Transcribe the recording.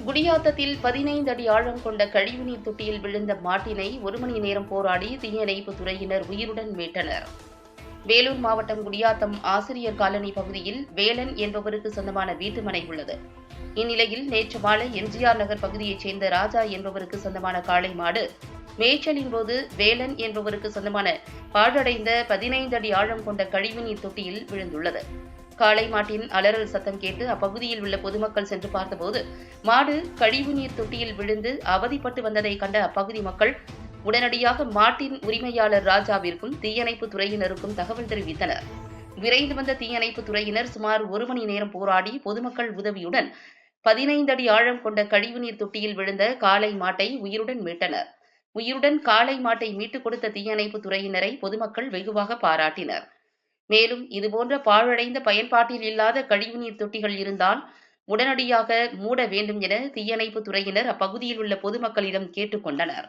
குடியாத்தத்தில் 15 அடி ஆழம் கொண்ட கழிவுநீர் தொட்டியில் விழுந்த மாட்டினை 1 மணி நேரம் போராடி தீயணைப்பு துறையினர் உயிருடன் மீட்டனர். வேலூர் மாவட்டம் குடியாத்தம் ஆசிரியர் காலனி பகுதியில் வேலன் என்பவருக்கு சொந்தமான வீட்டுமனை உள்ளது. இந்நிலையில் நேற்று மாலை எம்ஜிஆர் நகர் பகுதியைச் சேர்ந்த ராஜா என்பவருக்கு சொந்தமான காளை மாடு மேய்ச்சலின் போது வேலன் என்பவருக்கு சொந்தமான பாழடைந்த 15 அடி ஆழம் கொண்ட கழிவுநீர் தொட்டியில் விழுந்துள்ளது. காளை மாட்டின் அலறல் சத்தம் கேட்டு அப்பகுதியில் உள்ள பொதுமக்கள் சென்று பார்த்தபோது மாடு கழிவுநீர் தொட்டியில் விழுந்து அவதிப்பட்டு வந்ததை கண்ட அப்பகுதி மக்கள் உடனடியாக மாட்டின் உரிமையாளர் ராஜாவிற்கும் தீயணைப்பு துறையினருக்கும் தகவல் தெரிவித்தனர். விரைந்து வந்த தீயணைப்பு துறையினர் சுமார் 1 மணி நேரம் போராடி பொதுமக்கள் உதவியுடன் 15 அடி ஆழம் கொண்ட கழிவுநீர் தொட்டியில் விழுந்த காளை மாட்டை உயிருடன் மீட்டனர். உயிருடன் காளை மாட்டை மீட்டுக் கொடுத்த தீயணைப்பு துறையினரை பொதுமக்கள் வெகுவாக பாராட்டினர். மேலும் இதுபோன்ற பாழடைந்த பயன்பாட்டில் இல்லாத கழிவுநீர் தொட்டிகள் இருந்தால் உடனடியாக மூட வேண்டும் என தீயணைப்பு துறையினர் அப்பகுதியில் உள்ள பொதுமக்களிடம் கேட்டுக் கொண்டனர்.